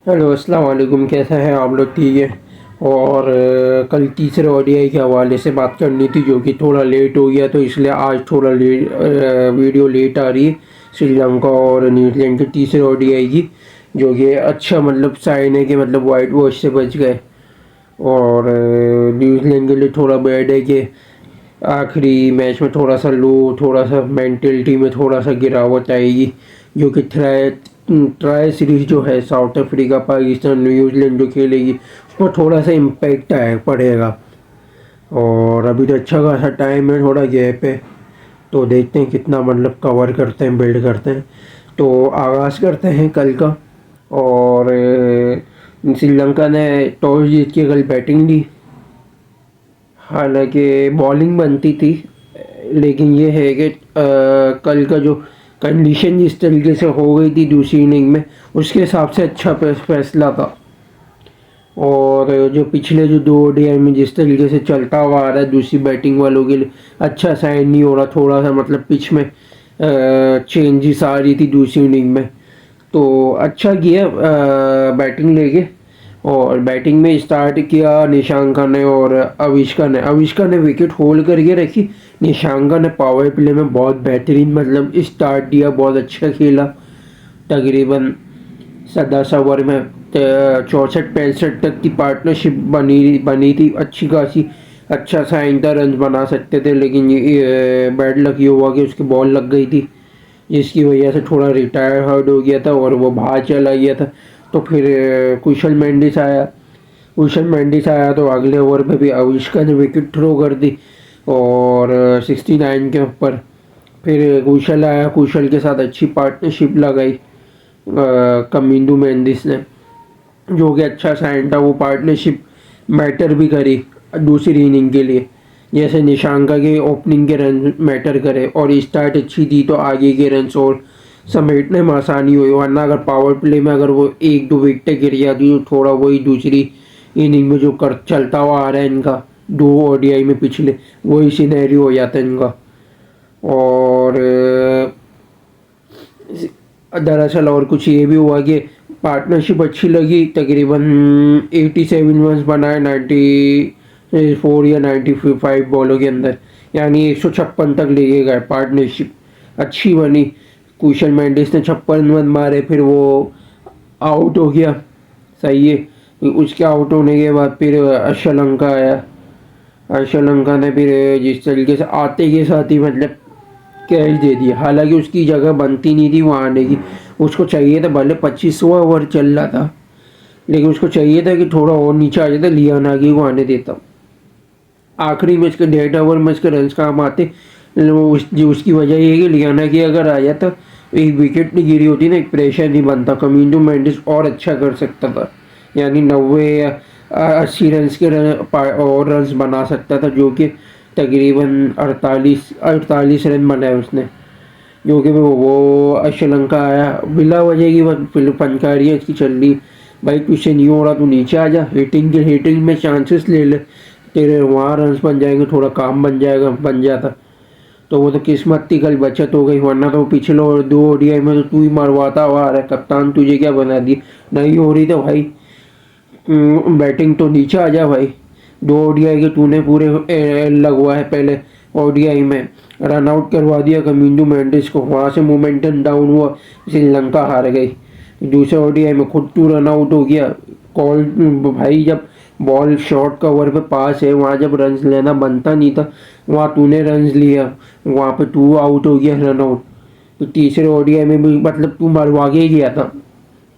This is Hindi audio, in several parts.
हेलो अस्सलाम वालेकुम, कैसे हैं आप लोग? ठीक है। और कल तीसरे ओडीआई के हवाले से बात करनी थी जो कि थोड़ा लेट हो गया, तो इसलिए आज थोड़ा लेट वीडियो लेट आ रही है। श्रीलंका और न्यूजीलैंड के तीसरे ओडीआई की, जो कि अच्छा मतलब साइन है कि मतलब वाइट वॉश से बच गए। और न्यूजीलैंड के लिए थोड़ा बैड है कि आखिरी मैच में थोड़ा सा लो, थोड़ा सा मेंटेलिटी में थोड़ा सा गिरावट आएगी, जो कि ट्राई ट्राई सीरीज जो है साउथ अफ्रीका पाकिस्तान न्यूजीलैंड जो खेलेगी उसको थोड़ा सा इम्पैक्ट आए पड़ेगा। और अभी तो अच्छा खासा टाइम है, थोड़ा गैप है, तो देखते हैं कितना मतलब कवर करते हैं, बिल्ड करते हैं। तो आगाज़ करते हैं कल का। और श्रीलंका ने टॉस जीत के कल बैटिंग ली। हालांकि बॉलिंग बनती थी, लेकिन ये है कि कल का जो कंडीशन जिस तरीके से हो गई थी दूसरी इनिंग में, उसके हिसाब से अच्छा फैसला था। और जो पिछले जो दो ओडीआई में जिस तरीके से चलता हुआ आ रहा है दूसरी बैटिंग वालों के लिए, अच्छा साइन नहीं हो रहा, थोड़ा सा मतलब पिच में चेंजेस आ रही थी दूसरी इनिंग में। तो अच्छा किया बैटिंग लेके। और बैटिंग में स्टार्ट किया निशांका ने और अविष्का ने विकेट होल्ड करके रखी। निशांका ने पावर प्ले में बहुत बेहतरीन मतलब स्टार्ट दिया, बहुत अच्छा खेला। तकरीबन 10 ओवर में 64-65 तक की पार्टनरशिप बनी बनी थी अच्छी खासी। अच्छा साइन था, रन बना सकते थे, लेकिन ये बैड लक ये हुआ कि उसकी बॉल लग गई थी, जिसकी वजह से थोड़ा रिटायर हर्ड हो गया था और वो बाहर चला गया था। तो फिर कुशल मेंडिस आया तो अगले ओवर पे भी अविष्का ने विकेट थ्रो कर दी। और 69 के ऊपर फिर कुशल आया, कुशल के साथ अच्छी पार्टनरशिप लगाई कमिंदू मेंडिस ने, जो कि अच्छा साइन था। वो पार्टनरशिप मैटर भी करी दूसरी इनिंग के लिए, जैसे निशांका के ओपनिंग के रन मैटर करे और स्टार्ट अच्छी थी तो आगे के रन और समेटने में आसानी हुई। वरना अगर पावर प्ले में अगर वो एक दो विकेटें गिर जाती तो थोड़ा वही दूसरी इनिंग में जो कर चलता हुआ आ रहा है इनका दो ओडीआई में पिछले, वही सिनेरियो हो जाता है इनका। और दरअसल और कुछ ये भी हुआ कि पार्टनरशिप अच्छी लगी। तकरीबन 87 रन बनाए 94 या 95 बॉलों के अंदर, यानी 156 तक लेके गए। पार्टनरशिप अच्छी बनी। कुशल मेंडिस ने 56 रन मारे, फिर वो आउट हो गया। सही है। उसके आउट होने के बाद फिर श्रीलंका आया। श्रीलंका ने फिर जिस तरीके से आते के साथ ही मतलब कैच दे दिया। हालांकि उसकी जगह बनती नहीं थी वहाँ आने की, उसको चाहिए था, भले 25वां ओवर चल रहा था, लेकिन उसको चाहिए था कि थोड़ा और नीचे आ जाता, लियान आगे को आने देता। आखिरी में इसके 1.5 ओवर में इसके रन काम आते। उसकी वजह ये है कि लियाना की अगर आ जाता, एक विकेट नहीं गिरी होती ना, एक प्रेशर नहीं बनता, कमिंदो मेंडिस और अच्छा कर सकता था, यानी 90 या 80 रन के और रन बना सकता था, जो कि तकरीबन 48 रन बनाए उसने। जो कि वो श्रीलंका आया बिला वजह की फनकारियाँ इसकी चल रही। भाई तुझसे नहीं हो रहा, तू नीचे आ जा, हिटिंग में चांसेस ले ले, तेरे वहाँ रन बन जाएंगे, थोड़ा काम बन जाता। तो वो तो किस्मत थी, कल बचत हो गई, वरना तो पिछले दो ओडीआई में तो तू ही मरवाता हुआ आ रहा है। कप्तान तुझे क्या बना दी, नहीं हो रही तो भाई बैटिंग तो नीचे आ जा भाई। दो ओडीआई के तूने पूरे लगवा है पहले ओडीआई में, रन आउट करवा दिया कमिंदू मेंडिस को, वहाँ से मोमेंटम डाउन हुआ, श्रीलंका हार गई। दूसरे ओडीआई में खुद तू रन आउट हो गया। कॉल भाई, जब बॉल शॉर्ट कवर पे पास है, वहाँ जब रन लेना बनता नहीं था, वहाँ तूने रन लिया, वहाँ पे तू आउट हो गया, रन आउट। तो तीसरे ओडीआई में भी मतलब तू मरवा के ही गया था,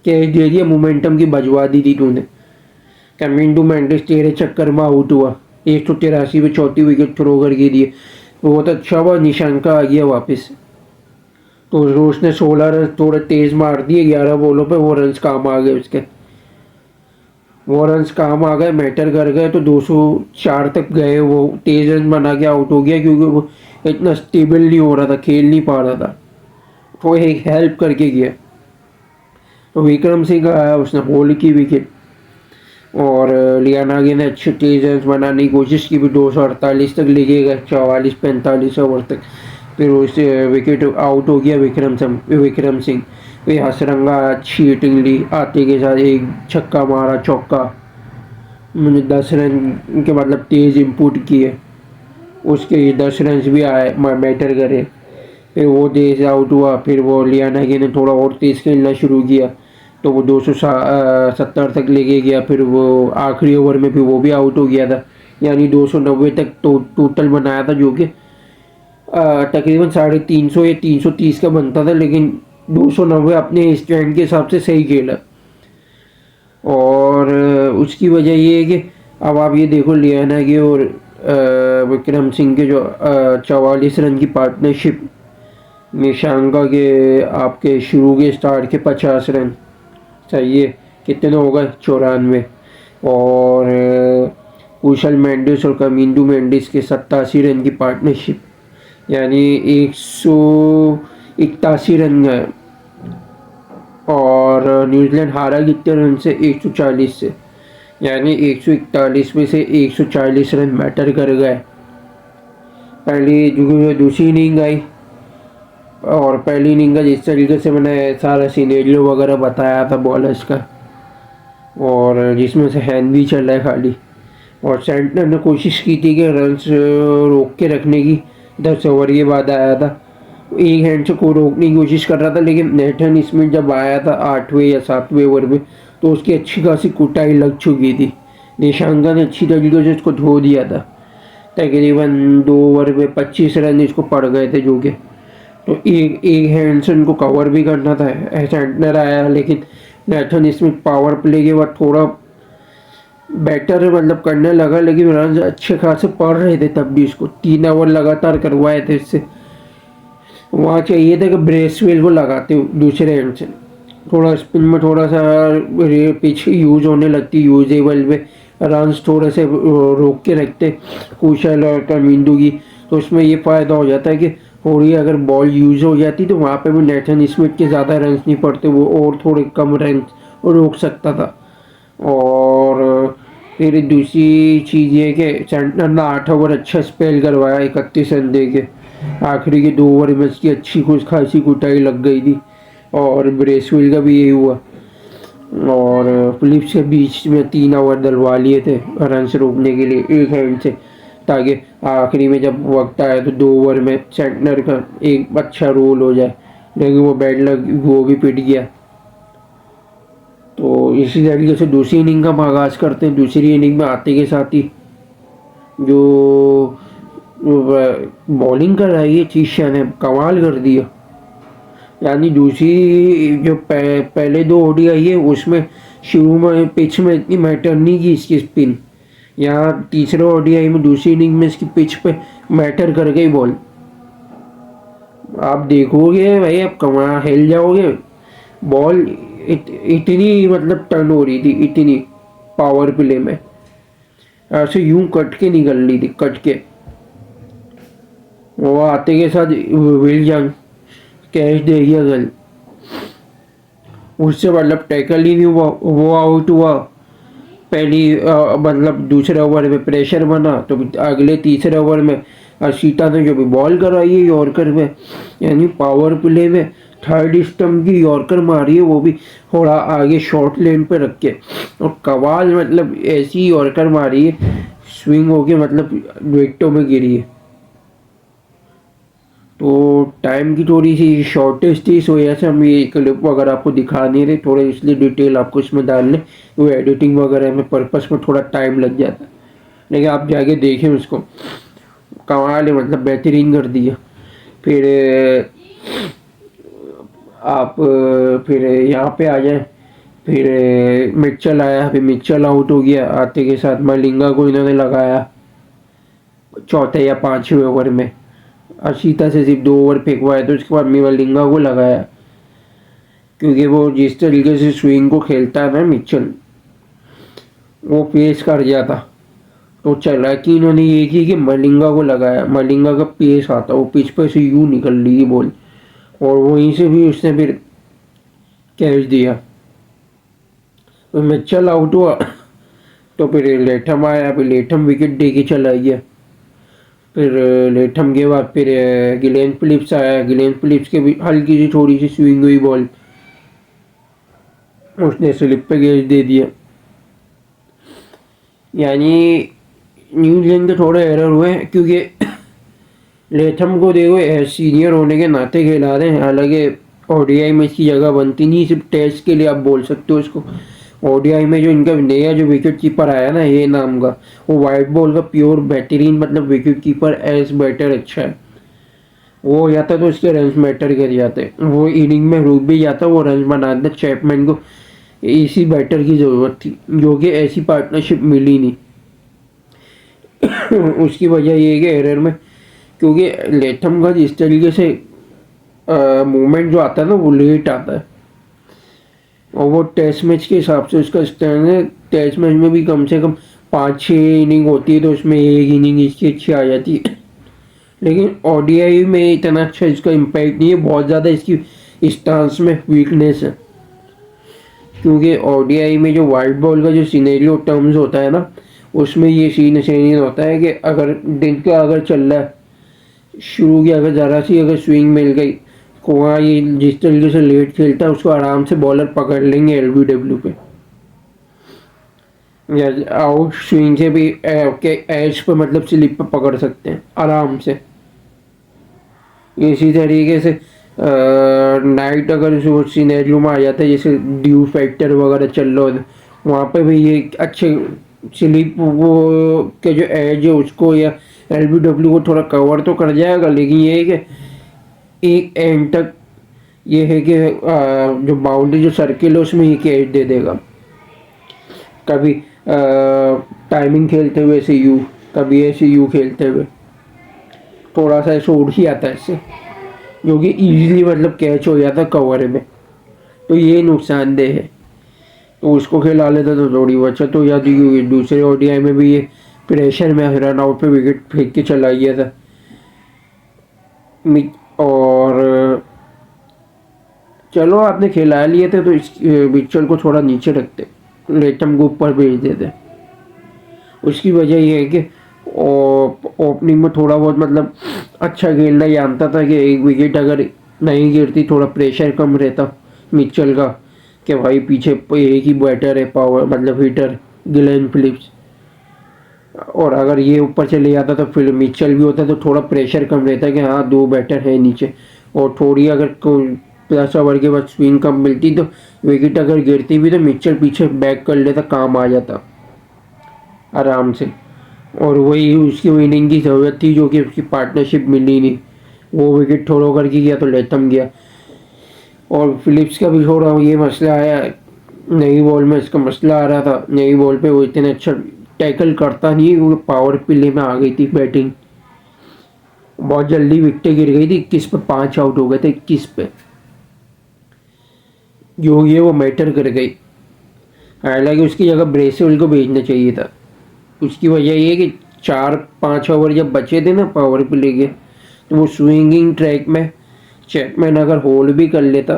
कैच दे दिया, मोमेंटम की बजवा दी थी तूने। कैमिंडो मेंडिस तेरे चक्कर में आउट हुआ, 183 पे चौथी विकेट थ्रो करके दिए। बहुत अच्छा हुआ निशांका आ गया वापस। तो उसने 16 रन थोड़े तेज मार दिए 11 बॉलों पे, वो रन काम आ गए उसके, वो रन काम आ गए, मैटर कर गए। तो 204 तक गए, वो तेज रन बना के आउट हो गया, क्योंकि वो इतना स्टेबल नहीं हो रहा था, खेल नहीं पा रहा था, वो एक हेल्प करके गया। तो विक्रम सिंह आया, उसने होल्ड की विकेट। और लियानागी ने अच्छे तेज रन बनाने की कोशिश की भी, 248 तक लेके गए, 44-45 ओवर तक। फिर उससे विकेट आउट हो गया विक्रम सिंह। फिर हसरंगा अच्छी हिटिंग ली, आते के साथ एक छक्का मारा, चौका, मुझे 10 रन के मतलब तेज़ इनपुट किए, उसके 10 रन भी आए, मैटर करे। फिर वो देश आउट हुआ, फिर वो लियाना के ने थोड़ा और तेज़ खेलना शुरू किया, तो वो 270 तक लेके गया। फिर वो आखिरी ओवर में भी वो भी आउट हो गया था, यानी 290 तक टोटल बनाया था, जो कि तकरीबन 350 या 330 का बनता था, लेकिन 290 अपने स्टैंड के हिसाब से सही खेला। और उसकी वजह ये है कि अब आप ये देखो, लियाना की और विक्रम सिंह के जो 44 रन की पार्टनरशिप, निशांका के आपके शुरू के स्टार्ट के 50 रन, सही है, कितने हो गए 94। और कुशल मेंडिस और कमिंदू मेंडिस के 87 रन की पार्टनरशिप, यानी 181 रन गए। और न्यूजीलैंड हारा कितने रन से, 140 से, यानी 141 में से 140 रन मैटर कर गए। पहली जो दूसरी इनिंग आई, और पहली इनिंग का जिस तरीके से मैंने सारा सीनेरियो वगैरह बताया था बॉलर्स का, और जिसमें से हैंड भी चल रहा है खाली, और सेंटनर ने कोशिश की थी कि रन्स रोक के रखने की, 10 ओवर के बाद आया था, एक हैंड से को रोकने की कोशिश कर रहा था, लेकिन नेथन स्मिथ जब आया था 8वें या 7वें ओवर में, तो उसकी अच्छी खासी कुटाई लग चुकी थी। निशांका ने अच्छी तरीके से उसको धो दिया था, तकरीबन 2 ओवर में 25 रन इसको पड़ गए थे, जो कि तो एक हैंड से उनको कवर भी करना था। सेंटनर आया, लेकिन नेथन स्मिथ पावर प्ले के बाद थोड़ा बेटर मतलब करने लगा, लेकिन रन अच्छे खासे पड़ रहे थे तब भी। इसको 3 ओवर लगातार करवाए थे इससे। वहाँ चाहिए था कि ब्रेसवेल को लगाते दूसरे एंड से, थोड़ा स्पिन में थोड़ा सा पिच यूज होने लगती, यूजेबल में रन थोड़े से रोक के रखते कुशल और कमिंदू की, तो उसमें ये फ़ायदा हो जाता है कि थोड़ी अगर बॉल यूज हो जाती तो वहाँ पे भी नेथन स्मिथ के ज़्यादा रन नहीं पड़ते, वो और थोड़े कम रन रोक सकता था। और फिर दूसरी चीज़ ये कि सेंटनर ने 8 ओवर अच्छा स्पेल करवाया, 31 रन दे के। आखिरी के 2 ओवर में इसकी अच्छी कुछ खासी कुटाई लग गई थी, और ब्रेसवेल का भी यही हुआ। और फिलिप्स के बीच में 3 ओवर डलवा लिए थे रन रोकने के लिए एक हैंड से, ताकि आखिरी में जब वक्त आया तो 2 ओवर में सेंटनर का एक अच्छा रोल हो जाए, लेकिन वो बैड लक, वो भी पिट गया। तो इसी तरीके से दूसरी इनिंग का आगाज़ करते हैं। दूसरी इनिंग में आते के साथ ही जो बॉलिंग कर रही है चीशा ने कमाल कर दिया, यानी दूसरी जो पहले 2 ओडीआई है उसमें शुरू में पिच में इतनी मैटर नहीं की इसकी स्पिन, यहाँ तीसरे ओडीआई में दूसरी इनिंग में इसकी पिच पे मैटर कर गई बॉल। आप देखोगे भाई, आप कमा हिल जाओगे। बॉल इतनी मतलब टर्न हो रही थी, इतनी पावर प्ले में ऐसे यूं कट के निकल रही थी, कट के। वो आते के साथ विल जंग कैच दे दिया गल, उससे मतलब टैकल ही नहीं हुआ, वो आउट हुआ। पहली मतलब दूसरे ओवर में प्रेशर बना, तो अगले तीसरे ओवर में अशीता ने जो भी बॉल कराई है यॉर्कर में, यानी पावर प्ले में थर्ड स्टंप की यॉर्कर मारी है, वो भी थोड़ा आगे शॉर्ट लेन पे रख के, और कवाल मतलब ऐसी यॉर्कर मारी है, स्विंग होके मतलब विकेटों में गिरी है। तो टाइम की थोड़ी सी शॉर्टेज थी, इस वजह से हम ये क्लिप वगैरह आपको दिखा नहीं रहे, थोड़ा इसलिए डिटेल आपको इसमें डाल लें, वो एडिटिंग वगैरह में पर्पस में थोड़ा टाइम लग जाता है, लेकिन आप जाके देखें उसको, कमाल है, मतलब बेहतरीन कर दिया। फिर आप फिर यहाँ पे आ जाए, फिर मिचल आया, फिर मिचल आउट हो गया, आते के साथ मलिंगा को इन्होंने लगाया चौथे या 5वें ओवर में, अशीता से सिर्फ 2 ओवर फेंकवाए, तो उसके बाद मलिंगा को लगाया, क्योंकि वो जिस तरीके से स्विंग को खेलता है ना मिचल, वो पेस कर जाता। तो चला कि इन्होंने ये की कि मलिंगा को लगाया, मलिंगा का पेस आता, वो पिच पर से यूं निकल रही बॉल, और वहीं से भी उसने फिर कैच दिया। तो मिचल आउट हुआ, तो फिर लेथम आया, फिर लेथम विकेट दे के चला गया। फिर लेथम के बाद फिर गिलेन फिलिप्स आया, गिलेन फिलिप्स के भी हल्की सी थोड़ी सी स्विंग हुई बॉल, उसने स्लिप पे कैच दे दिया। यानी न्यूजीलैंड के थोड़े एरर हुए क्योंकि लेथम को देखो सीनियर होने के नाते खिला रहे हैं, हालांकि ओडीआई में इसकी जगह बनती नहीं, सिर्फ टेस्ट के लिए आप बोल सकते हो इसको। ओडीआई में जो इनका नया जो विकेट कीपर आया ना ये नाम का, वो वाइट बॉल का प्योर बेहतरीन मतलब विकेट कीपर एज बैटर अच्छा है। वो हो जाता तो उसके रन मैटर कर जाते, वो इनिंग में रुक भी जाता, वो रन बनाते। चैपमैन को इसी बैटर की ज़रूरत थी, जो कि ऐसी पार्टनरशिप मिली नहीं। उसकी वजह ये है कि एरर में, क्योंकि लेथम का जिस तरीके से मूवमेंट जो आता है ना वो लेट आता है, और वो टेस्ट मैच के हिसाब से उसका स्टैंड है। टेस्ट मैच में भी कम से कम 5-6 इनिंग होती है, तो उसमें एक इनिंग इसकी अच्छी आ जाती है। लेकिन ओडीआई में इतना अच्छा इसका इम्पैक्ट नहीं है, बहुत ज़्यादा इसकी स्टांस में वीकनेस है। क्योंकि ओडीआई में जो वाइट बॉल का जो सीनेरियो टर्म्स होता है ना, उसमें ये सीन होता है कि अगर दिन का अगर चल रहा है, शुरू की अगर ज़रा सी अगर स्विंग मिल गई, वहाँ ये जिस तरीके से लेट खेलता है उसको आराम से बॉलर पकड़ लेंगे एलबीडब्ल्यू पे, या आउट स्विंग से भी के एज पे मतलब स्लिप पे पकड़ सकते हैं आराम से। इसी तरीके से नाइट अगर सिनेरियो में आ जाता है, जैसे ड्यू फैक्टर वगैरह चल रहा हो, वहाँ पे भी ये अच्छे स्लिप वो के जो एज है उसको या एलबीडब्ल्यू को थोड़ा कवर तो कर जाएगा, लेकिन ये है कि एक एंड तक ये है कि जो बाउंड्री जो सर्किल है उसमें ही कैच दे देगा। कभी टाइमिंग खेलते हुए ऐसे यू, कभी ऐसे यू खेलते हुए, थोड़ा सा ऐसे उड़ ही आता है इससे, जो कि इजीली मतलब कैच हो जाता कवर में, तो ये नुकसानदेह है। तो उसको खिला लेता तो थोड़ी बचत हो जाती, क्योंकि दूसरे ओडीआई में भी ये प्रेशर में रन आउट पे विकेट फेंक के चला गया था। और चलो आपने खिला लिए थे तो इस मिचेल को थोड़ा नीचे रखते, लेटम को ऊपर भेज देते। उसकी वजह ये है कि ओपनिंग में थोड़ा बहुत मतलब अच्छा खेलना जानता था कि एक विकेट अगर नहीं गिरती, थोड़ा प्रेशर कम रहता मिचेल का कि भाई पीछे एक ही बैटर है पावर मतलब हिटर गिलेन फिलिप्स, और अगर ये ऊपर चले जाता तो फिर मिचेल भी होता तो थोड़ा प्रेशर कम रहता कि हाँ 2 बैटर है नीचे, और थोड़ी अगर 10 ओवर के बाद स्विंग कम मिलती तो विकेट अगर गिरती भी तो मिचेल पीछे बैक कर लेता, काम आ जाता आराम से। और वही उसकी विनिंग की ज़रूरत थी, जो कि उसकी पार्टनरशिप मिली नहीं, वो विकेट थोड़ा करके गया तो लेथम गया। और फिलिप्स का भी थोड़ा ये मसला आया, नई बॉल में इसका मसला आ रहा था, नई बॉल पे वो इतने अच्छा टैकल करता नहीं, क्योंकि पावर प्ले में आ गई थी बैटिंग, बहुत जल्दी विकेटें गिर गई थी, 21 पे 5 आउट हो गए थे 21 पे, जो ये वो मैटर कर गई। हालांकि उसकी जगह ब्रेसवेल को भेजना चाहिए था। उसकी वजह ये है कि 4-5 ओवर जब बचे थे ना पावर प्ले के, तो वो स्विंगिंग ट्रैक में चैपमैन अगर होल्ड भी कर लेता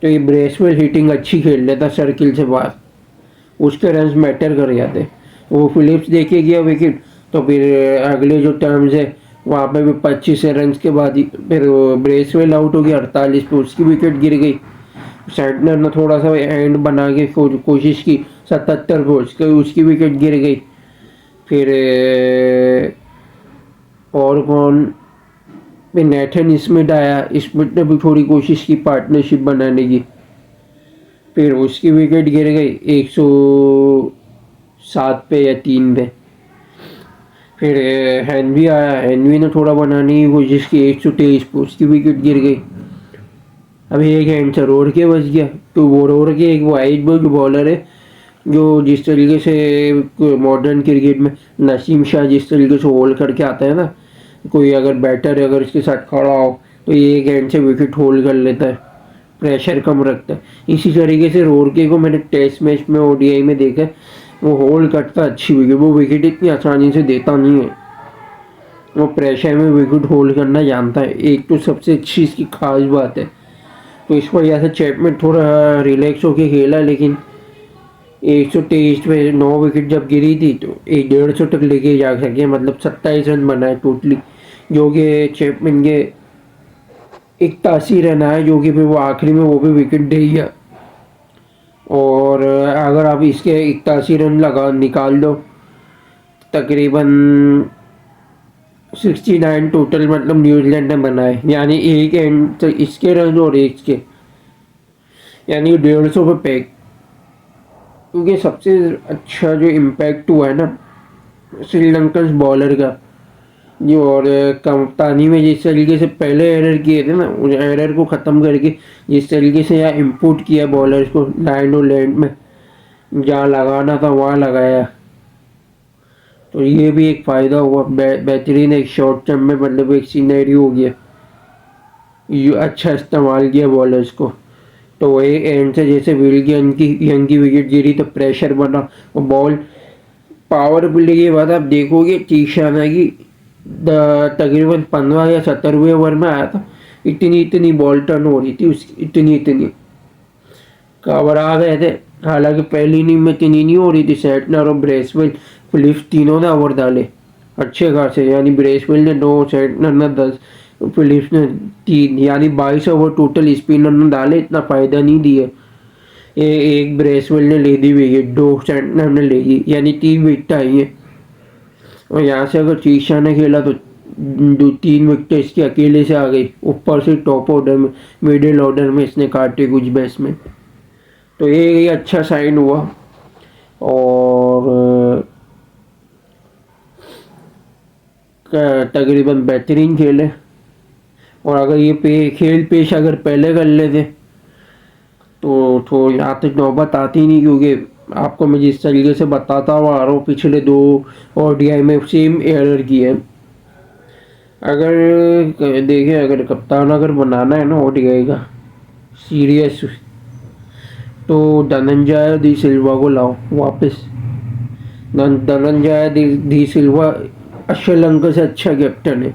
तो ये ब्रेसवेल हिटिंग अच्छी खेल लेता सर्किल से बाहर, उसके रन मैटर कर जाते। वो फिलिप्स देके गया विकेट, तो फिर अगले जो टर्म्स है वहाँ पे भी 25 रन के बाद ही फिर ब्रेसवेल आउट हो गया 48 पे, उसकी विकेट गिर गई। सैंटनर ने थोड़ा सा एंड बना के कोशिश की 77 पे, उसकी विकेट गिर गई। फिर और कौन, फिर नेथन स्मिथ आया, स्मिथ ने भी थोड़ी कोशिश की पार्टनरशिप बनाने की, फिर उसकी विकेट गिर गई 107 पे या 3 पे। फिर हेनवी आया, हेनवी ने थोड़ा बनाने की कोशिश की 123 पे, उसकी विकेट गिर गई। अभी एक हैंड से रोड के बच गया, तो वो रोड के एक वाइड बॉलर है, जो जिस तरीके से मॉडर्न क्रिकेट में नसीम शाह जिस तरीके से होल्ड करके आता है ना, कोई अगर बैटर अगर इसके साथ खड़ा हो तो ये एक हैंड से विकेट होल्ड कर लेता है, प्रेशर कम रखता है। इसी तरीके से रोरके को मैंने टेस्ट मैच में ओडीआई में देखा है, वो होल्ड करता अच्छी विकेट, वो विकेट इतनी आसानी से देता नहीं है, वो प्रेशर में विकेट होल्ड करना जानता है, एक तो सबसे अच्छी इसकी खास बात है। तो इस वजह से चैपमैन थोड़ा रिलैक्स होकर खेला, लेकिन 123 पे 9 विकेट जब गिरी थी तो 150 तक लेके जा सके, मतलब 27 रन बनाए टोटली, जो कि चैपमैन के 81 रन आए, जो कि फिर वो आखिरी में वो भी विकेट दे गया। और अगर आप इसके 81 रन लगा निकाल दो, तकरीबन 69 टोटल मतलब न्यूजीलैंड ने बनाए, यानी एक एंड तो इसके रन और एक के, यानी 150 पे पैक। क्योंकि सबसे अच्छा जो इम्पैक्ट हुआ है ना श्रीलंकन बॉलर का, जो और कप्तानी में जिस तरीके से पहले एरर किए थे ना, उस एरर को ख़त्म करके जिस तरीके से यहाँ इनपुट किया बॉलर्स को लाइन और लैंड में, जहाँ लगाना था वहाँ लगाया, तो ये भी एक फ़ायदा हुआ। बेहतरीन एक शॉर्ट टर्म में मतलब एक सीनरी हो गया, ये अच्छा इस्तेमाल किया बॉलर्स को। तो वही एंड से जैसे विल यंग की विकेट गिरी तो प्रेशर बना, और बॉल पावर प्ले के बाद आप देखोगे तीक्षाना की तकरीबन 15 या 17वें ओवर में आया था, इतनी बॉल टर्न हो रही थी उसकी, इतनी घबरा गए थे। हालांकि पहली इनिंग में इतनी नहीं हो रही थी, सेंटनर और ब्रेसवेल फिलिप्स तीनों ने ओवर डाले अच्छे खासे, यानी ब्रेसवेल ने 9, सेंटनर ने 10, फिलिप्स ने 3, यानी 22 ओवर टोटल स्पिनर ने डाले, इतना फ़ायदा नहीं दिया। एक ब्रेसवेल ने ले दी विकेट, 2 सेंटनर ने ले दी, यानी 3 विकेट आई हैं। और यहाँ से अगर तीक्षणा ने खेला तो 3 विकेट इसके अकेले से आ गई, ऊपर से टॉप ऑर्डर में मिडिल ऑर्डर में इसने काटे कुछ बैट्समैन, तो ये अच्छा साइन हुआ। और तकरीबन बेहतरीन खेले, और अगर ये खेल पेश अगर पहले कर लेते तो यहाँ तक नौबत आती नहीं, क्योंकि आपको मैं जिस तरीके से बताता हुआ आ रहा हूँ पिछले 2 ओडीआई में सेम एरर की है। अगर देखें, अगर कप्तान अगर बनाना है ना ओडीआई का सीरियस, तो धनंजय डी सिल्वा को लाओ वापस। धनंजय डी सिल्वा श्रीलंका से अच्छा कैप्टन है,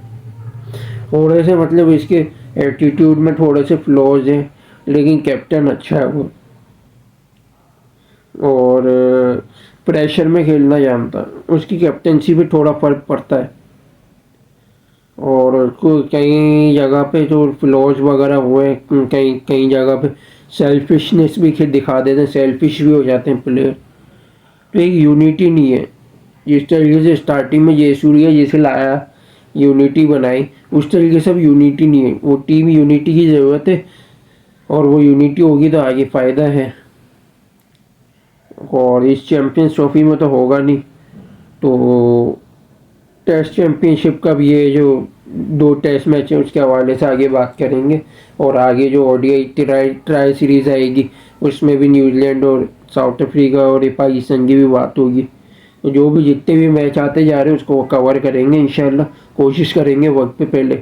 थोड़े से मतलब इसके एटीट्यूड में थोड़े से फ्लॉज हैं, लेकिन कैप्टन अच्छा है वो, और प्रेशर में खेलना जानता है, उसकी कैप्टनसी पे थोड़ा फर्क पड़ता है। और कई जगह पे जो फ्लॉज वगैरह हुए, कई कई जगह पे सेल्फिशनेस भी दिखा देते हैं, सेल्फिश भी हो जाते हैं प्लेयर, तो एक यूनिटी नहीं है। जिस तरीके से स्टार्टिंग में जयसूर्या जैसे लाया, यूनिटी बनाई, उस तरीके से अब यूनिटी नहीं है, वो टीम यूनिटी की ज़रूरत है, और वो यूनिटी होगी तो आगे फ़ायदा है। और इस चैम्पियंस ट्रॉफी में तो होगा नहीं, तो टेस्ट चैम्पियनशिप का भी ये जो 2 टेस्ट मैच है उसके हवाले से आगे बात करेंगे, और आगे जो ओडीआई ट्राई सीरीज़ आएगी उसमें भी न्यूजीलैंड और साउथ अफ्रीका और पाकिस्तान की भी बात होगी। तो जो भी जितने भी मैच आते जा रहे हैं उसको कवर करेंगे इंशाल्लाह, कोशिश करेंगे वक्त पे पहले,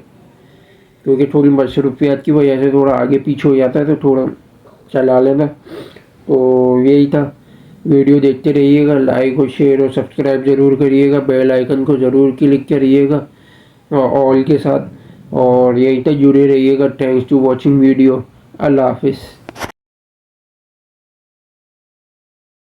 क्योंकि थोड़ी मसरूफियात की वजह से थोड़ा आगे पीछे हो जाता है, तो थोड़ा चला लेना। तो यही था, वीडियो देखते रहिएगा, लाइक और शेयर और सब्सक्राइब ज़रूर करिएगा, बेल आइकन को ज़रूर क्लिक करिएगा ऑल के साथ, और यही था, जुड़े रहिएगा। Thanks to watching video. अल्लाह हाफिज़।